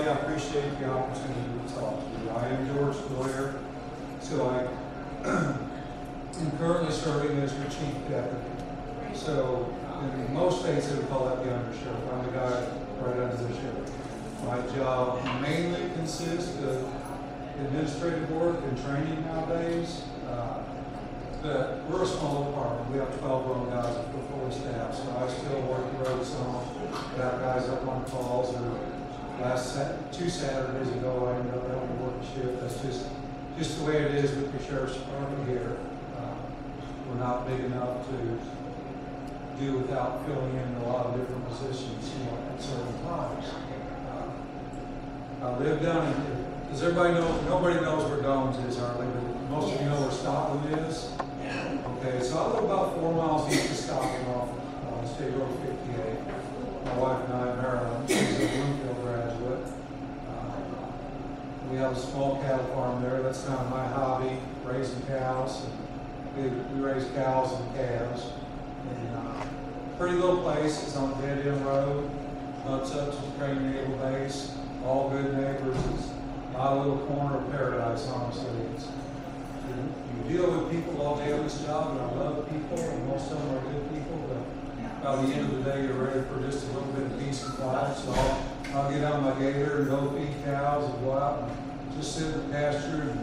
I appreciate the opportunity to talk to you. I am George Dallaire, so I am currently serving as your chief deputy. So in most states they would call that the undersheriff. I'm the guy right under the sheriff. My job mainly consists of administrative work and training nowadays. But we're a small department. We have 12 grown guys and 4 staff, so I still work the road some. Got guys up on calls. Or two Saturdays ago, I ended up having to work a shift. That's just the way it is with the sheriff's department here. We're not big enough to do without filling in a lot of different positions, at certain times. I live down in, does everybody know, nobody knows where Domes is, hardly, but most of you know where Scotland is. Okay, so I live about 4 miles east of Scotland off State Road 58. My wife and I, Marilyn, she's a Bloomfield graduate. We have a small cattle farm there. That's kind of my hobby, raising cows. We raise cows and calves. And, pretty little place. It's on a dead-end road. Butts up to the Crane Naval Base. All good neighbors. It's my little corner of paradise, honestly. You deal with people all day on this job, and I love people, and most of them are good people, but by the end of the day, you're ready for just a little bit of peace and quiet. So I'll get on my gator and go feed cows and go out and just sit in the pasture, and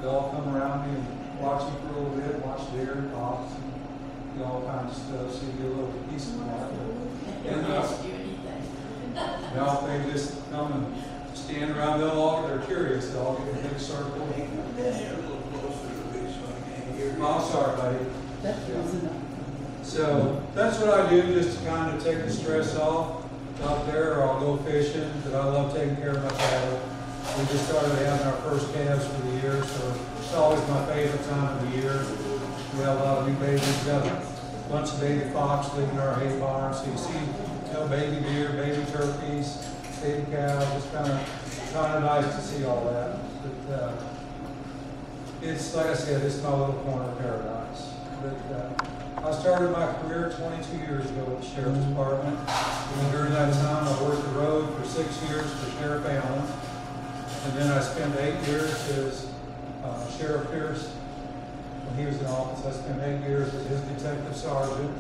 they all come around me and watch me for a little bit, watch deer and fox, and all kinds of stuff, so you get a little bit of peace and quiet. And now they just come and stand around, they're curious, they'll all get in a big circle. Oh, I'm sorry, buddy. So that's what I do, just to kind of take the stress off out there, or I'll go fishing, but I love taking care of my cattle. We just started having our first calves for the year, so it's always my favorite time of the year. We have a lot of new babies. We got a bunch of baby fox living in our hay barn, so you see baby deer, baby turkeys, baby cows. It's kind of nice to see all that. But it's, like I said, it's my little corner of paradise. But I started my career 22 years ago with the Sheriff's Department. And during that time, I worked the road for 6 years for Sheriff Allen. And then I spent 8 years as Sheriff Pierce. When he was in office, I spent 8 years as his detective sergeant.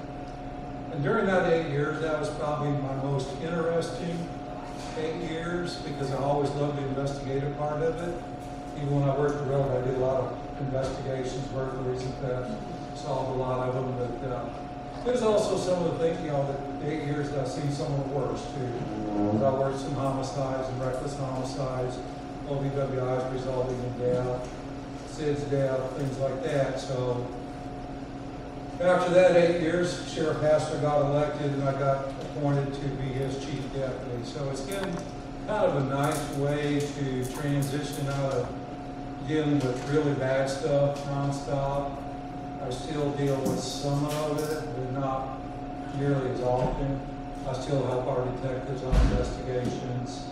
And during that 8 years, that was probably my most interesting 8 years, because I always loved the investigative part of it. Even when I worked the road, I did a lot of investigations, burglaries and theft, solved a lot of them. But there's also some of the things, the 8 years that I've seen some of the worst too. I worked some homicides and reckless homicides, OBWIs resulting in death, SIDS death, things like that. So after that 8 years, Sheriff Hassler got elected and I got appointed to be his chief deputy. So it's been kind of a nice way to transition out of dealing with really bad stuff nonstop. I still deal with some of it, but not nearly as often. I still help our detectives on investigations.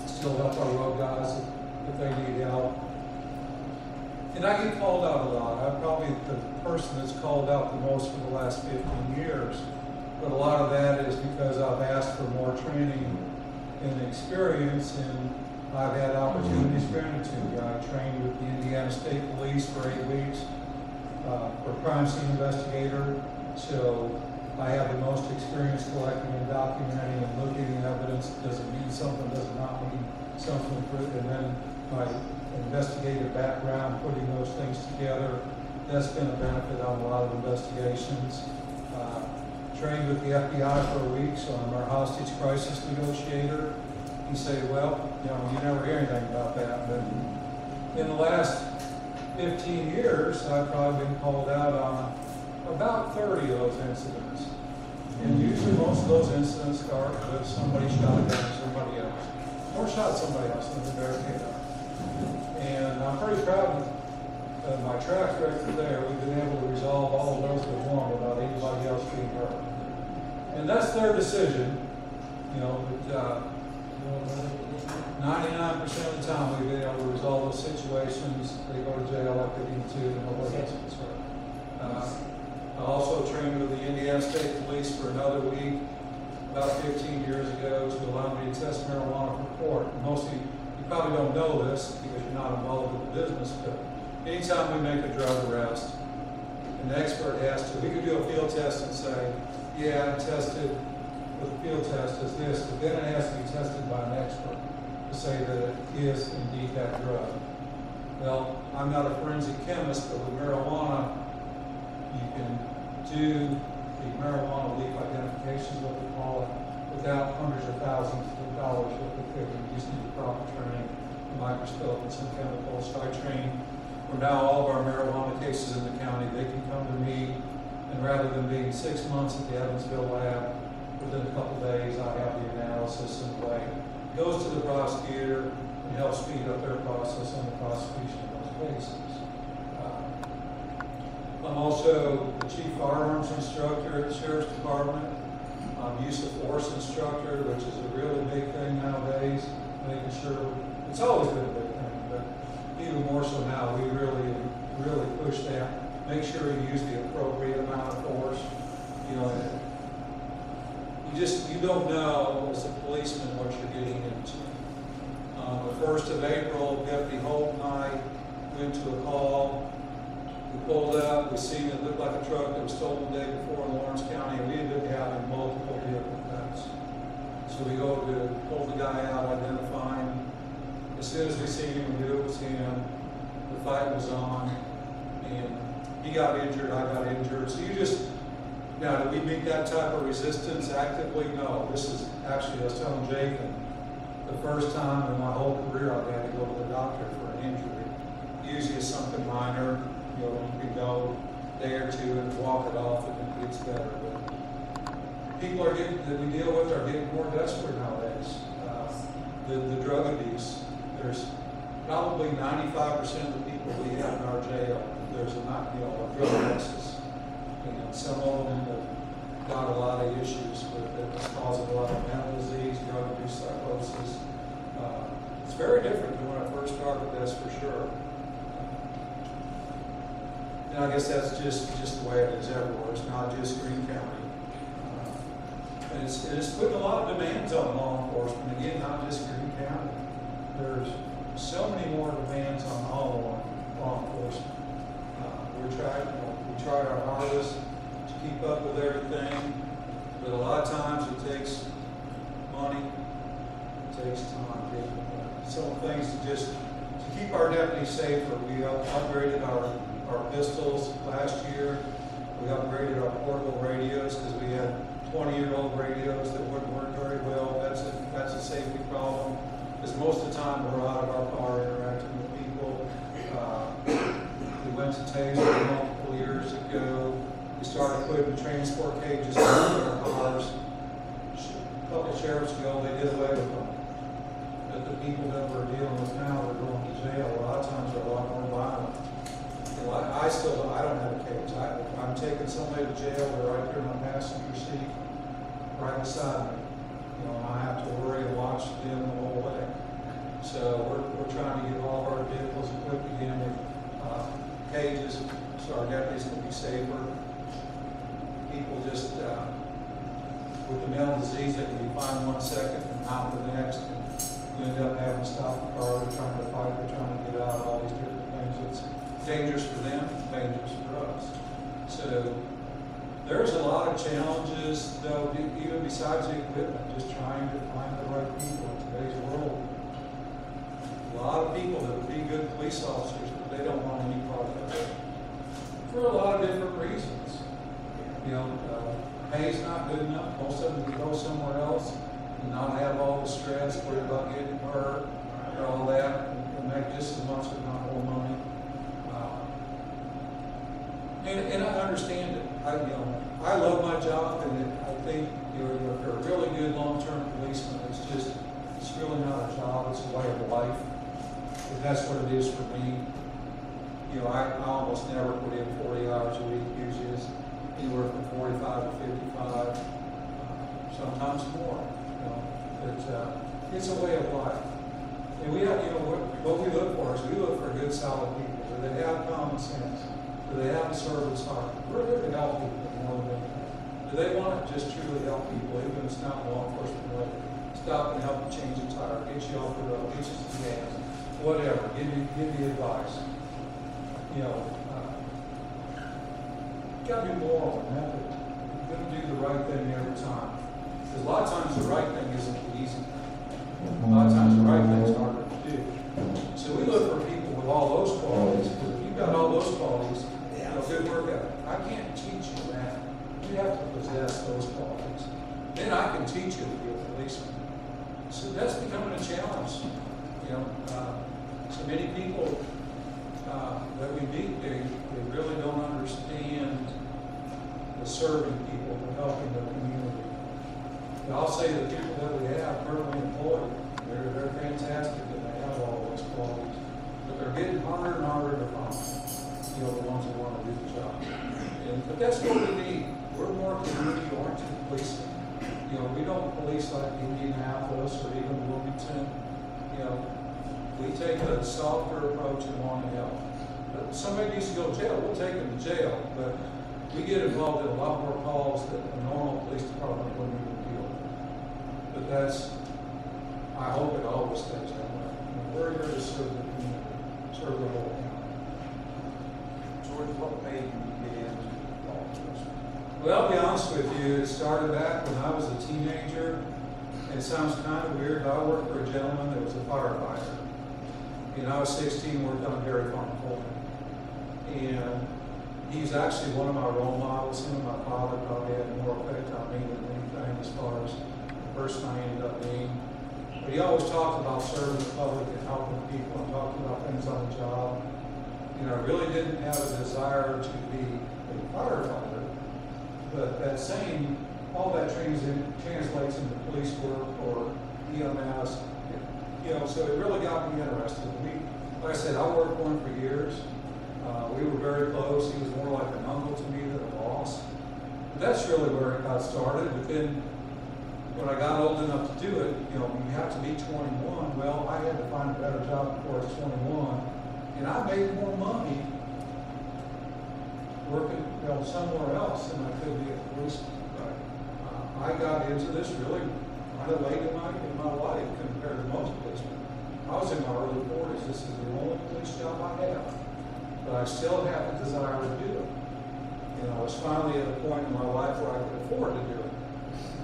Still help our road guys if they need help. And I get called out a lot. I'm probably the person that's called out the most for the last 15 years. But a lot of that is because I've asked for more training and experience, and I've had opportunities granted to me. I trained with the Indiana State Police for 8 weeks for crime scene investigator. So I have the most experience collecting and documenting and looking at evidence. Does it mean something? Does it not mean something? And then my investigative background, putting those things together, that's been a benefit on a lot of investigations. Trained with the FBI for a week, so I'm our hostage crisis negotiator. You say, well, you never hear anything about that, but in the last 15 years, I've probably been called out on about 30 of those incidents. And usually most of those incidents start with somebody shot at somebody else, or shot somebody else in the barricade. And I'm pretty proud of my track record there. We've been able to resolve all of those with one without anybody else being hurt. And that's their decision, but 99% of the time we've been able to resolve those situations. They go to jail like they need to, and nobody else gets hurt. I also trained with the Indiana State Police for another week. about 15 years ago to allow me to test marijuana for court. Mostly, you probably don't know this because you're not involved with the business, but anytime we make a drug arrest, an expert has to, we could do a field test and say, yeah, I'm tested with a field test as this, but then it has to be tested by an expert to say that it is indeed that drug. Well, I'm not a forensic chemist, but with marijuana, you can do the marijuana leaf identification, is what we call it, without hundreds of thousands of dollars worth of equipment. You just need the proper training, a microscope, and some chemicals. So I train for now all of our marijuana cases in the county. They can come to me, and rather than being 6 months at the Evansville lab, within a couple of days I have the analysis in play. It goes to the prosecutor and helps speed up their process on the prosecution of those cases. I'm also the chief firearms instructor at the Sheriff's Department. I'm use of force instructor, which is a really big thing nowadays, making sure, it's always been a big thing, but even more so now, we really push that. Make sure you use the appropriate amount of force. You know, you don't know as a policeman what you're getting into. The 1st of April, Deputy Holt and I went to a call. We pulled up, we seen it looked like a truck that was stolen the day before in Lawrence County, and we ended up having multiple vehicle thefts. So we go to pull the guy out, identify him. As soon as we seen him, we knew it was him. The fight was on, and he got injured, I got injured. So now, did we meet that type of resistance actively? No. This is actually, I was telling Jacob, the first time in my whole career I've had to go to the doctor for an injury. Usually it's something minor, you know, you can go a day or two and walk it off and it gets better. But people that we deal with are getting more desperate nowadays. The drug abuse, there's probably 95% of the people we have in our jail, there's a drug nexus. And some of them have got a lot of issues with it. It's causing a lot of mental disease, drug abuse, psychosis. It's very different than when I first started, that's for sure. And I guess that's just the way it is everywhere. It's not just Greene County. And it's putting a lot of demands on law enforcement. Again, not just Greene County. There's so many more demands on all law enforcement. We tried our hardest to keep up with everything, but a lot of times it takes money, it takes time. Some things to keep our deputies safer. We upgraded our pistols last year. We upgraded our portable radios because we had 20-year-old radios that wouldn't work very well. That's a safety problem because most of the time we're out of our car interacting with people. We went to Taser multiple years ago. We started putting transport cages in our cars. A couple of sheriffs ago, they did away with them. But the people that we're dealing with now, they're going to jail. A lot of times they're a lot more violent. You know, I don't have a cage. I'm taking somebody to jail. They're right there in my passenger seat, right beside me. You know, I have to worry and watch them the whole way. So we're trying to get all of our vehicles equipped again with cages so our deputies can be safer. People just, with the mental disease, they can be fine 1 second and out the next. And you end up having to stop the car. They're trying to fight. They're trying to get out of all these different things. It's dangerous for them. It's dangerous for us. So there's a lot of challenges, though, even besides the equipment, just trying to find the right people in today's world. A lot of people that would be good police officers, but they don't want any part of it for a lot of different reasons. You know, pay's not good enough. Most of them can go somewhere else and not have all the stress, worry about getting hurt, and all that, and make just as much, if not more money. And I understand it. I love my job, and I think if you're a really good long-term policeman, it's really not a job, it's a way of life. If that's what it is for me. You know, I almost never put in 40 hours a week. Usually it's anywhere from 45 to 55, sometimes more. You know, but it's a way of life. And we have, what we look for is we look for good, solid people. Do they have common sense? Do they have a service heart? We're here to help people more than anything. Do they want to just truly help people, even if it's not law enforcement related? Stop and help you change a tire, get you off the road, get you some gas, whatever. Give you advice. You know, you got to be moral and method. You're going to do the right thing every time. Because a lot of times the right thing isn't the easy thing. A lot of times the right thing is harder to do. So we look for people with all those qualities. Because if you've got all those qualities, good work ethic. I can't teach you that. You have to possess those qualities. Then I can teach you to be a policeman. So that's becoming a challenge. You know, so many people that we meet, they really don't understand the serving people, the helping the community. And I'll say the people that we have currently employed, they're fantastic and they have all those qualities. But they're getting harder and harder to find. You know, the ones that want to do the job. But that's what we need. We're more community-oriented policing. You know, we don't police like Indianapolis or even Wilmington. You know, we take a softer approach and want to help. But somebody needs to go to jail, we'll take them to jail. But we get involved in a lot more calls that a normal police department wouldn't even deal with. But that's, I hope it always stays that way. We're here to serve the community, serve the whole county. What made you get into law enforcement? Well, I'll be honest with you, it started back when I was a teenager. It sounds kind of weird, but I worked for a gentleman that was a firefighter. And I was 16, worked on a dairy farm for him. And he's actually one of my role models. Him and my father probably had more effect on me than anything as far as the person I ended up being. But he always talked about serving the public and helping people and talking about things on the job. You know, I really didn't have a desire to be a firefighter, but that same, all that translates into police work or EMS, you know, so it really got me interested. Like I said, I worked for him for years. We were very close. He was more like an uncle to me than a boss. But that's really where it got started. But then when I got old enough to do it, you know, you have to be 21. Well, I had to find a better job before I was 21. And I made more money working, you know, somewhere else than I could be a policeman. I got into this really kind of late in my life compared to most policemen. I was in my early 40s. This is the only police job I have. But I still have a desire to do it. You know, I was finally at a point in my life where I could afford to do it.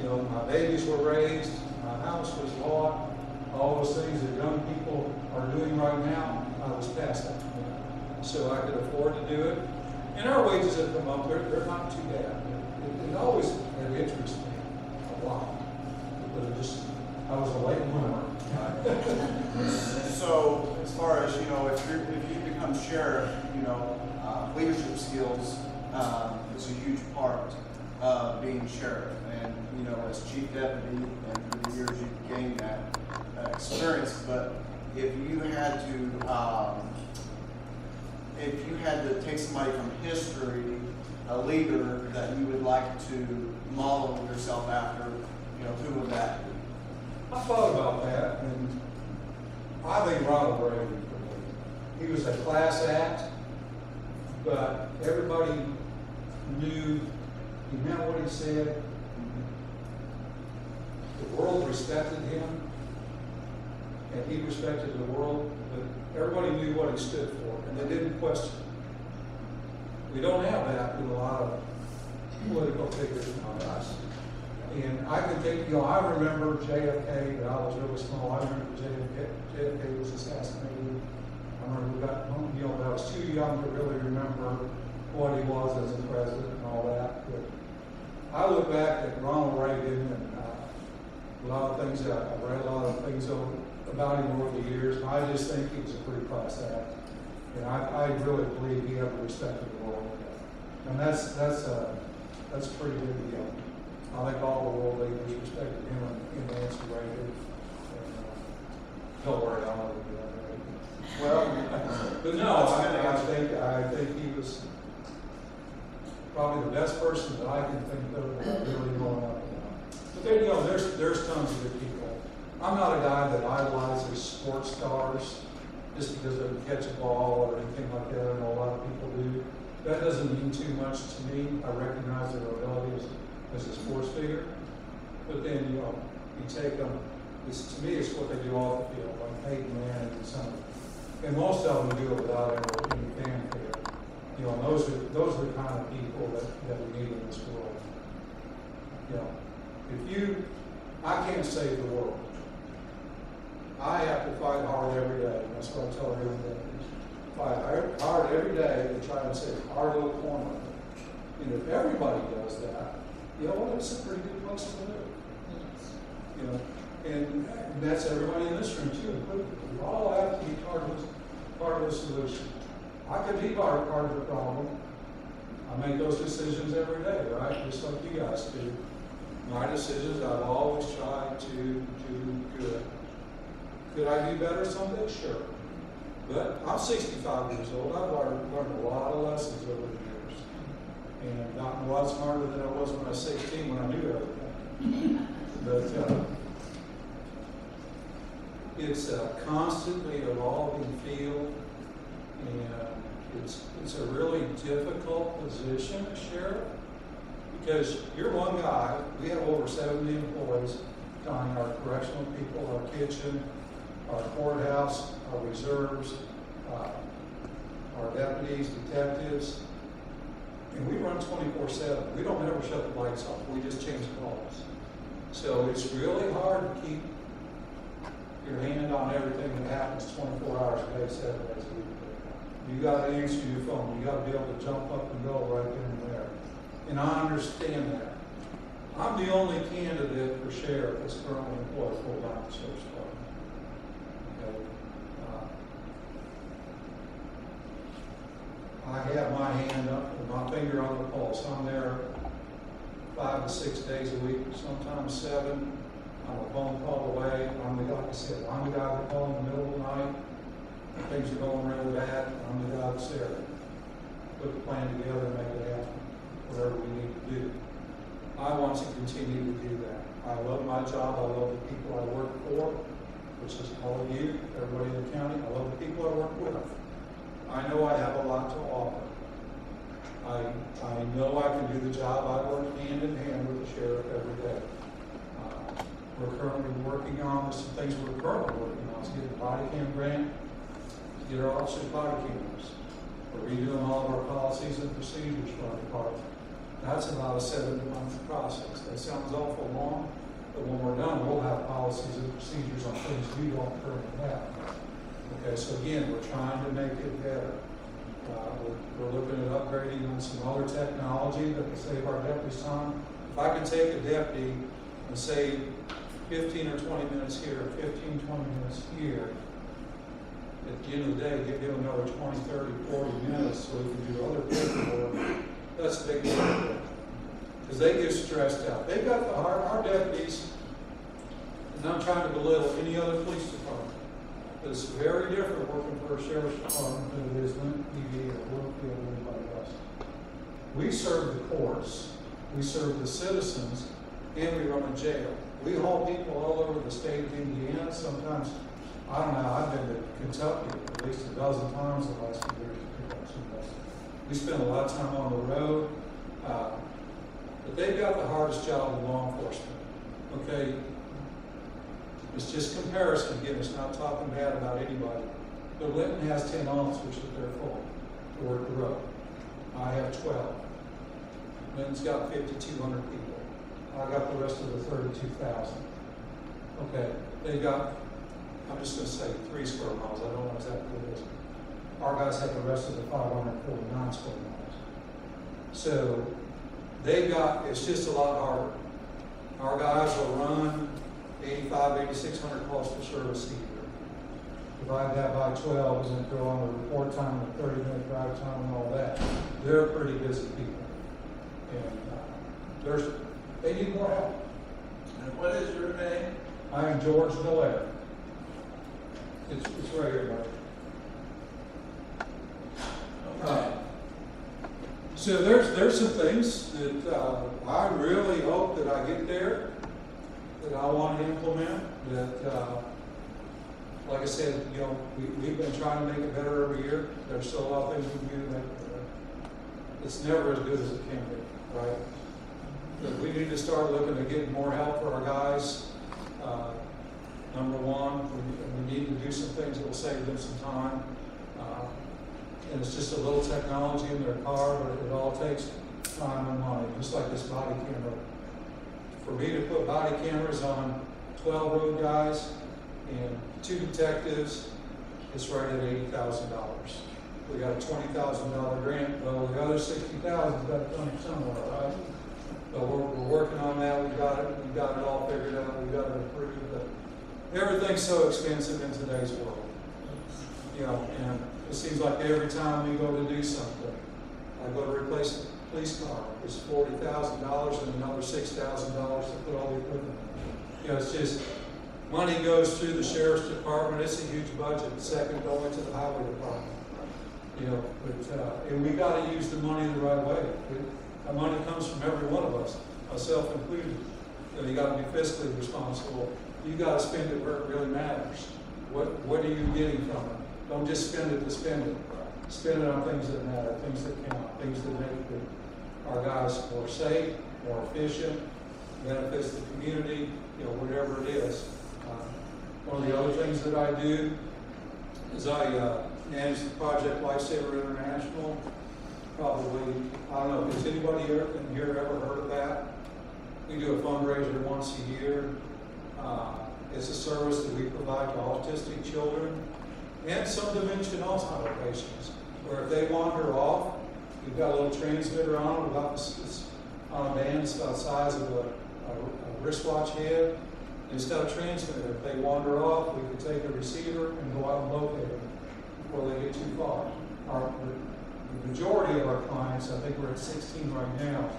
You know, my babies were raised, my house was bought, all those things that young people are doing right now. I was past that, you know, so I could afford to do it. And our wages have come up, they're not too bad. It always had interested me a lot. But I was a late bloomer. So, as far as, you know, if you become sheriff, you know, leadership skills is a huge part of being sheriff. And, you know, as chief deputy, and through the years you've gained that experience, but if you had to take somebody from history, a leader that you would like to model yourself after, you know, who would that be? I thought about that, and I think Ronald Reagan. He was a class act, but everybody knew he meant what he said. The world respected him, and he respected the world, but everybody knew what he stood for, and they didn't question it. We don't have that with a lot of political figures nowadays. And I can think, you know, I remember JFK, but I was really small. I remember JFK was assassinated. I remember we got home, you know, but I was too young to really remember what he was as a president and all that. But I look back at Ronald Reagan and a lot of things, I've read a lot of things about him over the years, and I just think he was a pretty class act. And I really believe he had the respect of the world. And that's a pretty good deal. I think all the world leaders respected him and Nancy Reagan. Don't worry, I'll never do that. Well, but no, I think he was probably the best person that I can think of that I really growing up. But then, you know, there's tons of good people. I'm not a guy that idolizes sports stars just because they can catch a ball or anything like that. I know a lot of people do. That doesn't mean too much to me. I recognize their abilities. as a sports figure. But then, you know, you take them, to me, it's what they do off the field, like Peyton Manning and some. And most of them do it without ever any fanfare. You know, and those are the kind of people that we need in this world. You know, I can't save the world. I have to fight hard every day. That's what I tell everyone. Fight hard every day to try and save our little corner. And if everybody does that, you know what? It's a pretty good place to live. You know, and that's everybody in this room too. We all have to be part of the solution. I could be part of the problem. I make those decisions every day, right? Just like you guys do. My decisions, I've always tried to do good. Could I do better someday? Sure. But I'm 65 years old. I've learned a lot of lessons over the years. And gotten a lot smarter than I was when I was 16 when I knew everything. But it's a constantly evolving field. And it's a really difficult position as sheriff because you're one guy. We have over 70 employees, counting our correctional people, our kitchen, our courthouse, our reserves, our deputies, detectives, and we run 24/7. We don't ever shut the lights off. We just change calls. So it's really hard to keep your hand on everything that happens 24 hours a day, 7 days a week. You got to answer your phone. You got to be able to jump up and go right then and there. And I understand that. I'm the only candidate for sheriff that's currently employed full-time at the sheriff's department. Okay. I have my hand up and my finger on the pulse. I'm there 5 to 6 days a week, sometimes 7. I'm a phone call away. Like I said, I'm the guy that calls in the middle of the night. Things are going really bad. I'm the guy that's there. Put the plan together and make it happen. Whatever we need to do. I want to continue to do that. I love my job. I love the people I work for, which is all of you, everybody in the county. I love the people I work with. I know I have a lot to offer. I know I can do the job. I work hand in hand with the sheriff every day. We're currently working on some things we're currently working on. Is get the body cam grant, to get our officers' body cameras. We're redoing all of our policies and procedures for our department. That's about a 7-month process. That sounds awful long, but when we're done, we'll have policies and procedures on things we don't currently have. Okay, so again, we're trying to make it better. We're looking at upgrading on some other technology that will save our deputies time. If I can take a deputy and save 15 or 20 minutes here, 15, 20 minutes here, at the end of the day, give him another 20, 30, 40 minutes so he can do other paperwork. That's a big deal. Because they get stressed out. They've got our deputies, and I'm trying to belittle any other police department. But it's very different working for a sheriff's department than it is Lincoln PD or Woodall or anybody else. We serve the courts, we serve the citizens, and we run a jail. We haul people all over the state of Indiana. Sometimes, I don't know, I've been to Kentucky at least a dozen times the last few years to pick up some guys. We spend a lot of time on the road, but they've got the hardest job in law enforcement. Okay, it's just comparison. Again, it's not talking bad about anybody. But Linton has 10 officers that they're full to work the road. I have 12. Linton's got 5,200 people. I got the rest of the 32,000. Okay, they've got, I'm just going to say 3 square miles. I don't know exactly what it is. Our guys have the rest of the 549 square miles. So they've got, it's just a lot harder. Our guys will run 8,600 calls for service a year. Divide that by 12 and then throw on the report time, the 30-minute drive time and all that. They're pretty busy people. And they need more help. And what is your name? I am George Dallaire. It's right here, Mark. Okay. So there's some things that I really hope that I get there, that I want to implement, that, like I said, you know, we've been trying to make it better every year. There's still a lot of things we can do to make it better. It's never as good as it can be, right? But we need to start looking at getting more help for our guys. Number one, we need to do some things that will save them some time. And it's just a little technology in their car, but it all takes time and money, just like this body camera. For me to put body cameras on 12 road guys and 2 detectives, it's right at $80,000. We got a $20,000 grant. Well, the other $60,000's got to come somewhere, right? But we're working on that. We got it all figured out. We got it approved. But everything's so expensive in today's world, you know. And it seems like every time we go to do something, I go to replace the police car. It's $40,000 and another $6,000 to put all the equipment in. You know, it's just money goes through the sheriff's department. It's a huge budget. Second only to the highway department. You know, but and we got to use the money the right way. The money comes from every one of us, myself included. You know, you got to be fiscally responsible. You got to spend it where it really matters. What are you getting from it? Don't just spend it to spend it. Spend it on things that matter, things that count, things that make our guys more safe, more efficient, benefits the community, you know, whatever it is. One of the other things that I do is I manage the Project Lifesaver International. Probably, I don't know, has anybody in here ever heard of that? We do a fundraiser once a year. It's a service that we provide to autistic children and some dementia and Alzheimer's patients, where if they wander off, we've got a little transmitter on them, about this, on a band, it's about the size of a wristwatch head. And it's got a transmitter. If they wander off, we can take a receiver and go out and locate them before they get too far. The majority of our clients, I think we're at 16 right now,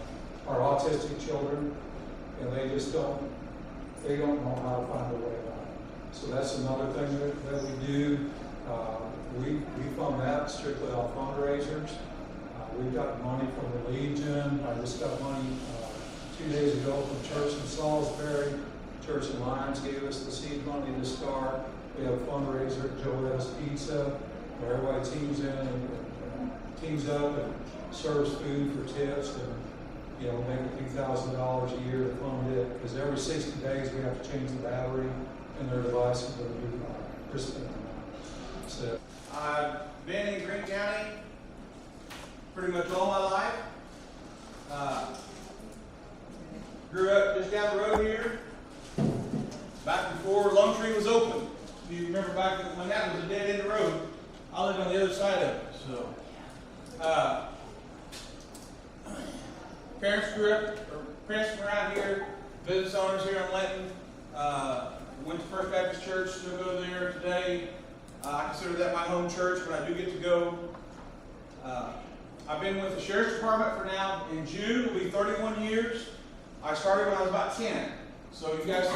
are autistic children, and they just don't know how to find a way out. So that's another thing that we do. We fund that strictly off fundraisers. We've got money from the Legion. I just got money 2 days ago from Church in Salisbury. Church in Lyons gave us the seed money to start. We have a fundraiser at Joe's Pizza, where everybody teams in and teams up and serves food for tips, and you know, make a few $1,000s a year to fund it, because every 60 days we have to change the battery in their devices with a new crispin. So I've been in Greene County pretty much all my life. Grew up just down the road here, back before Lone Tree was open. If you remember back when that was a dead end road, I lived on the other side of it. So, parents parents from around here, business owners here in Linton. Went to First Baptist Church, still go there today. I consider that my home church, but I do get to go. I've been with the Sheriff's Department for now, in June, it'll be 31 years. I started when I was about 10. So you guys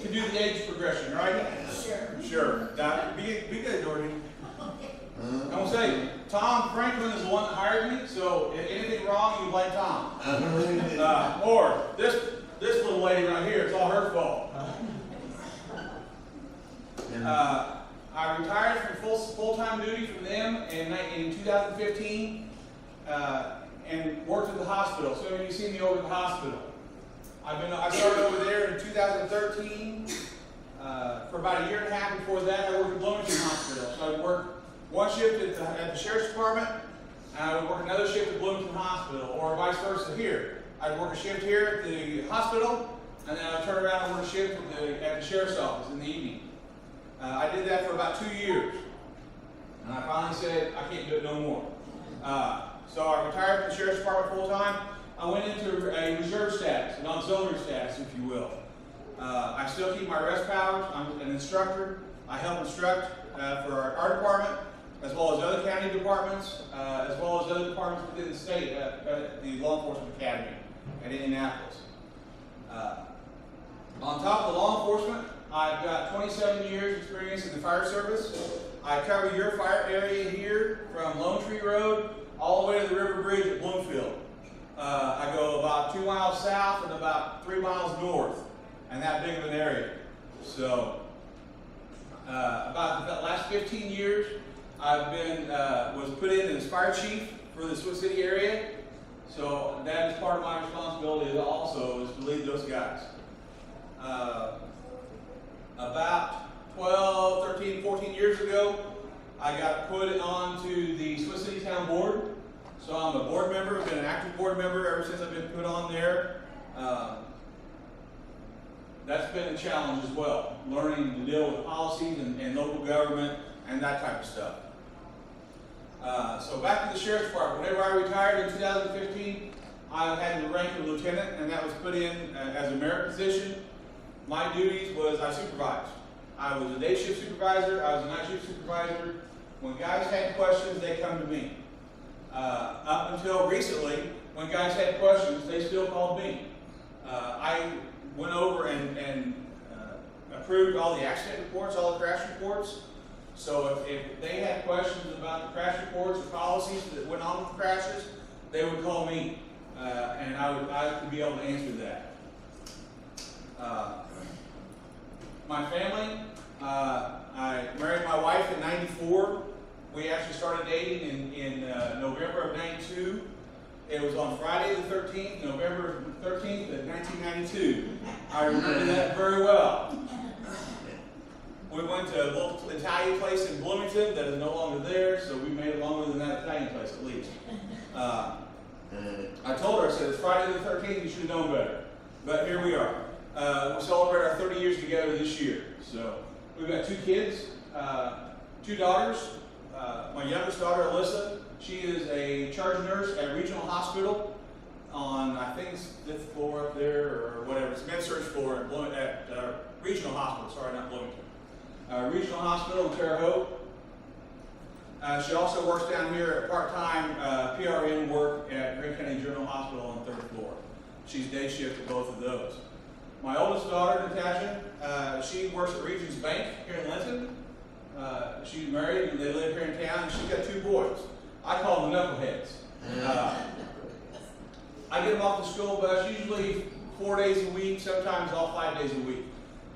can do the age progression, right? Sure. Sure. Now, be good, Jordan. I'm going to say, Tom Franklin is the one that hired me, so if anything wrong, you blame Tom. Or this little lady right here, it's all her fault. I retired from full-time duty from them in 2015 and worked at the hospital. So you've seen me over at the hospital. I started over there in 2013. For about a year and a half before that, I worked at Bloomington Hospital. So I worked one shift at the Sheriff's Department, and I would work another shift at Bloomington Hospital, or vice versa here. I'd work a shift here at the hospital, and then I'd turn around and work a shift at the Sheriff's office in the evening. I did that for about 2 years, and I finally said, I can't do it no more. So I retired from the Sheriff's Department full-time. I went into a reserve status, an auxiliary status, if you will. I still keep my rest powers. I'm an instructor. I help instruct for our department, as well as other county departments, as well as other departments within the state at the Law Enforcement Academy at Indianapolis. On top of the law enforcement, I've got 27 years experience in the fire service. I cover your fire area here from Lone Tree Road all the way to the River Bridge at Bloomfield. I go about 2 miles south and about 3 miles north, and that big of an area. So, about the last 15 years, I've been was put in as fire chief for the Swift City area. So that is part of my responsibility also guys. About 12, 13, 14 years ago, I got put onto the Swiss City Town Board. So I'm a board member, I've been an active board member ever since I've been put on there. That's been a challenge as well, learning to deal with policies and local government and that type of stuff. So back to the Sheriff's Department. Whenever I retired in 2015, I had the rank of lieutenant, and that was put in as a merit position. My duties was I supervised. I was a day shift supervisor, I was a night shift supervisor. When guys had questions, they come to me. Up until recently, when guys had questions, they still called me. I went over and approved all the accident reports, all the crash reports. So if they had questions about the crash reports or policies that went on with the crashes, they would call me, and I could be able to answer that. My family, I married my wife in '94. We actually started dating in November of '92. It was on Friday the 13th, November 13th of 1992. I remember that very well. We went to a little Italian place in Bloomington that is no longer there, so we made it longer than that Italian place at least. I told her, I said, it's Friday the 13th, you should have known better. But here we are. We celebrate our 30 years together this year. So we've got 2 kids, 2 daughters. My youngest daughter, Alyssa, she is a charge nurse at a regional hospital on, I think it's 5th floor up there or whatever. It's med-surg floor at regional hospital, sorry, not Bloomington. Regional hospital in Terre Haute. She also works down here at part-time PRN work at Green County General Hospital on the 3rd floor. She's day shift at both of those. My oldest daughter, Natasha, she works at Regions Bank here in Linton. She's married and they live here in town, and she's got 2 boys. I call them knuckleheads. I get them off the school bus usually 4 days a week, sometimes all 5 days a week.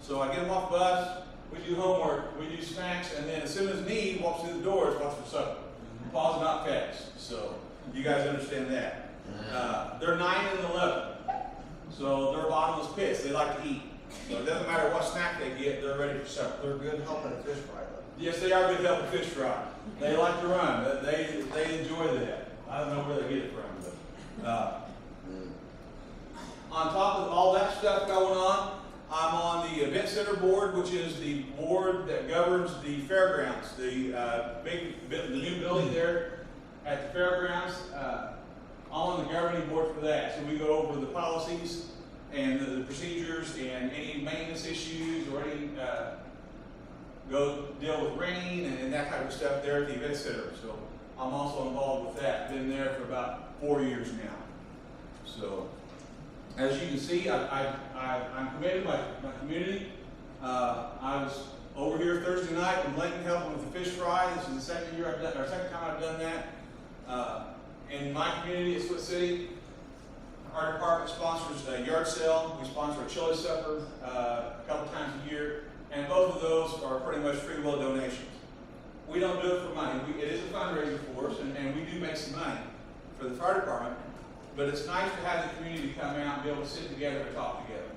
So I get them off the bus, we do homework, we do snacks, and then as soon as Nee walks through the doors, watch for supper. Paws not fast. So you guys understand that. They're 9 and 11. So they're bottomless pits. They like to eat. So it doesn't matter what snack they get, they're ready for supper. They're good help at a fish fry, though. Yes, they are good help at fish fry. They like to run. They enjoy that. I don't know where they get it from, but on top of all that stuff going on, I'm on the event center board, which is the board that governs the fairgrounds, the new building there at the fairgrounds. I'm on the governing board for that. So we go over the policies and the procedures and any maintenance issues or any go deal with rain and that type of stuff there at the event center. So I'm also involved with that. Been there for about 4 years now. So as you can see, I'm committed to my community. I was over here Thursday night in Lincoln helping with the fish fry. This is the second time I've done that. In my community at Swiss City, our department sponsors a yard sale. We sponsor a chili supper a couple times a year, and both of those are pretty much free will donations. We don't do it for money. It is a fundraiser for us, and we do make some money for the fire department. But it's nice to have the community come out and be able to sit together and talk together.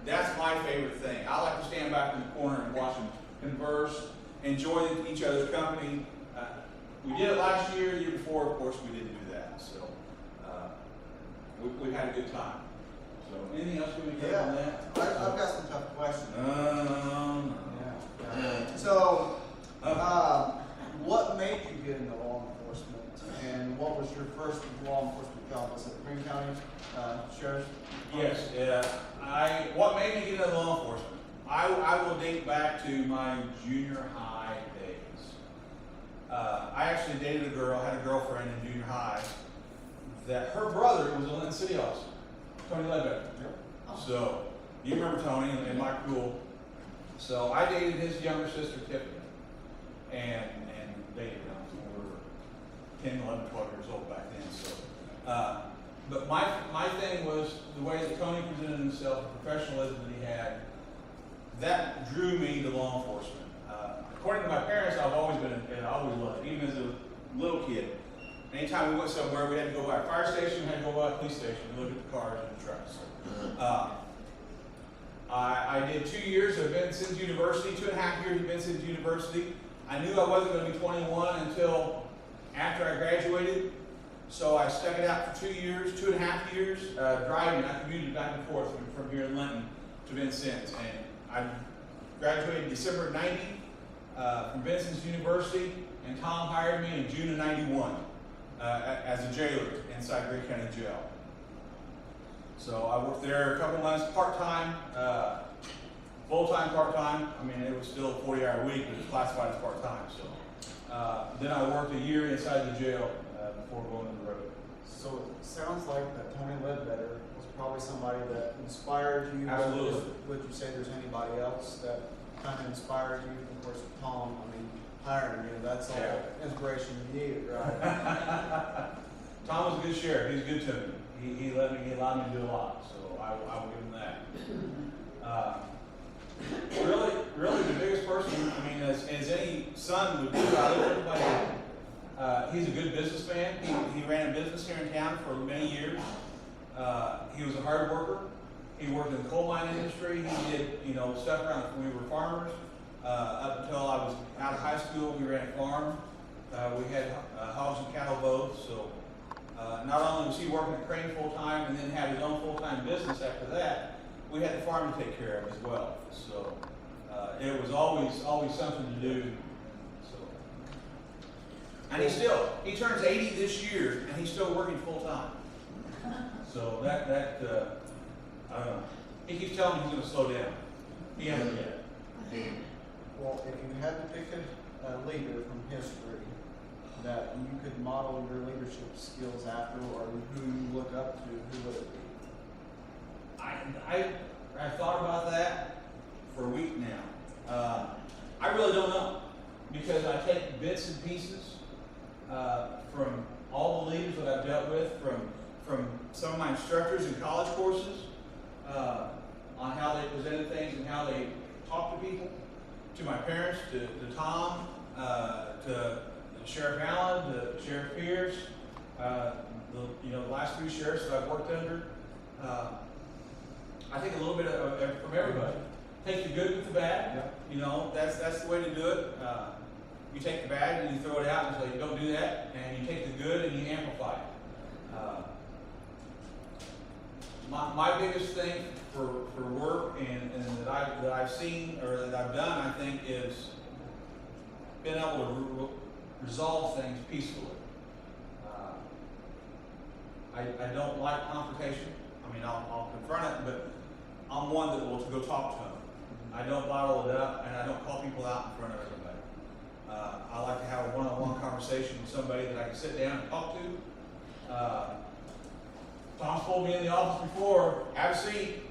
That's my favorite thing. I like to stand back in the corner and watch them converse, enjoy each other's company. We did it last year, the year before, of course, we didn't do that. So we had a good time. So anything else we can get on that? I've got some tough questions. Yeah. So, what made you get into law enforcement, and what was your first law enforcement job? Was it Green County Sheriff? Yes. What made me get into law enforcement? I will date back to my junior high days. I actually dated a girl, had a girlfriend in junior high, that her brother was a Lincoln City officer, Tony Ledbetter. Yep. So, you remember Tony and Mike Cool. So I dated his younger sister, Tiffany, and dated them. We were 10, 11, 12 years old back then. So, but my thing was the way that Tony presented himself, the professionalism that he had, that drew me to law enforcement. According to my parents, I've always been, and I always loved it, even as a little kid. Anytime we went somewhere, we had to go by a fire station, we had to go by a police station, and look at the cars and the trucks. I did 2 years at Vincennes University, 2.5 years at Vincennes University. I knew I wasn't going to be 21 until after I graduated, so I stuck it out for 2 years, 2.5 years, driving. I commuted back and forth from here in Linton to Vincennes, and I graduated in December of '90 from Vincennes University, and Tom hired me in June of '91 as a jailer inside Greene County Jail. So I worked there a couple months part-time, full-time, part-time. I mean, it was still a 40-hour week, but it was classified as part-time. So then I worked a year inside the jail before going to the road. So it sounds like that Tony Ledbetter was probably somebody that inspired you. Absolutely. Would you say there's anybody else that kind of inspired you? Of course, Tom, I mean, hiring you, that's all the inspiration you needed, right? Tom was a good sheriff. He was good to me. He allowed me to do a lot, so I will give him that. Really, the biggest person, I mean, as any son would do, I look at everybody. He's a good businessman. He ran a business here in town for many years. He was a hard worker. He worked in the coal mine industry. He did, stuff around. We were farmers. Up until I was out of high school, we ran a farm. We had hogs and cattle both. So not only was he working at Crane full time and then had his own full time business after that, we had the farm to take care of as well. So it was always something to do. So, and he turns 80 this year, and he's still working full time. So that I don't know. He keeps telling me he's going to slow down. He hasn't yet. Well, if you had to pick a leader from history that you could model your leadership skills after, or who you look up to, who would it be? I thought about that for a week now. I really don't know, because I take bits and pieces from all the leaders that I've dealt with, from some of my instructors in college courses on how they presented things and how they talk to people, to my parents, to Tom, to Sheriff Allen, to Sheriff Pierce, the last 3 sheriffs that I've worked under. I think a little bit from everybody. Take the good with the bad. Yeah. That's the way to do it. You take the bad and you throw it out and say, don't do that. And you take the good and you amplify it. My biggest thing for work and that I've seen or that I've done, I think, is being able to resolve things peacefully. I don't like confrontation. I mean, I'll confront it, but I'm one that will go talk to them. I don't bottle it up, and I don't call people out in front of everybody. I like to have a one-on-one conversation with somebody that I can sit down and talk to. Tom's told me in the office before, have a seat,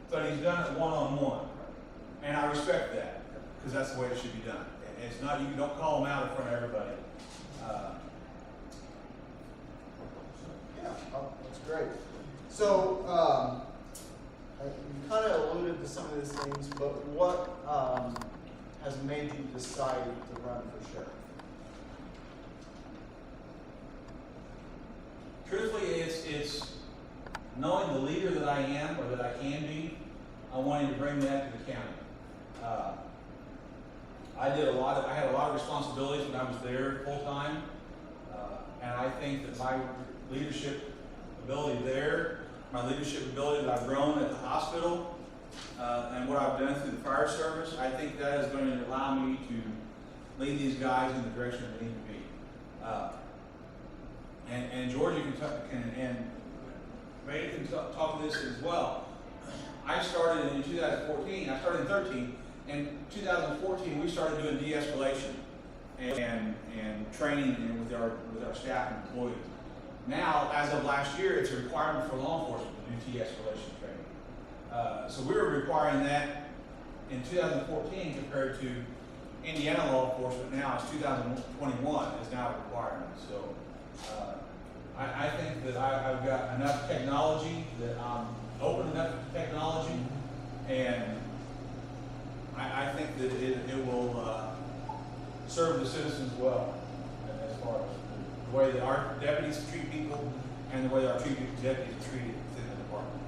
but he's done it one-on-one. And I respect that, because that's the way it should be done. It's not, you don't call them out in front of everybody. That's great. So, you kind of alluded to some of these things, but what has made you decide to run for sheriff? Truthfully, it's knowing the leader that I am or that I can be. I wanted to bring that to the county. I had a lot of responsibilities when I was there full time, and I think that my leadership ability there, my leadership ability that I've grown at the hospital, and what I've done through the fire service, I think that is going to allow me to lead these guys in the direction they need to be. And Georgia and Ray can talk to this as well. I started in 2014. I started in 13. In 2014, we started doing de-escalation and training with our staff and employees. Now, as of last year, it's a requirement for law enforcement to do de-escalation training. So we were requiring that in 2014 compared to Indiana law enforcement now. It's 2021 is now a requirement. So I think that I've got enough technology, that I'm open enough to technology, and I think that it will serve the citizens well as far as the way that our deputies treat people and the way that our deputies are treated within the department.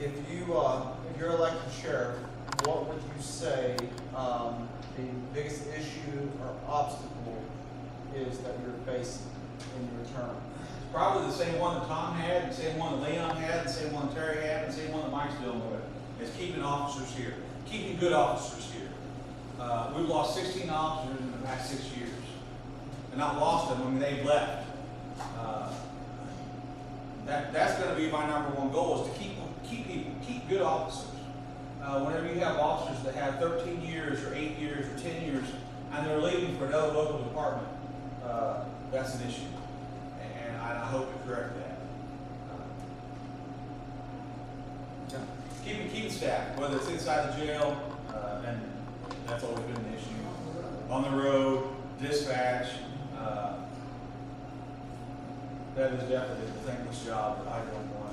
if you're elected sheriff, what would you say the biggest issue or obstacle is that you're facing in your term? Probably the same one that Tom had, the same one that Leon had, the same one that Terry had, the same one that Mike's dealing with. Is keeping officers here, keeping good officers here. We've lost 16 officers in the past 6 years, and not lost them. I mean, they've left. That's going to be my #1 goal, is to keep good officers. Whenever you have officers that have 13 years or 8 years or 10 years, and they're leaving for another local department, that's an issue, and I hope to correct that. Keeping staff, whether it's inside the jail, and that's always been an issue. On the road, dispatch, that is definitely the thankless job that I don't want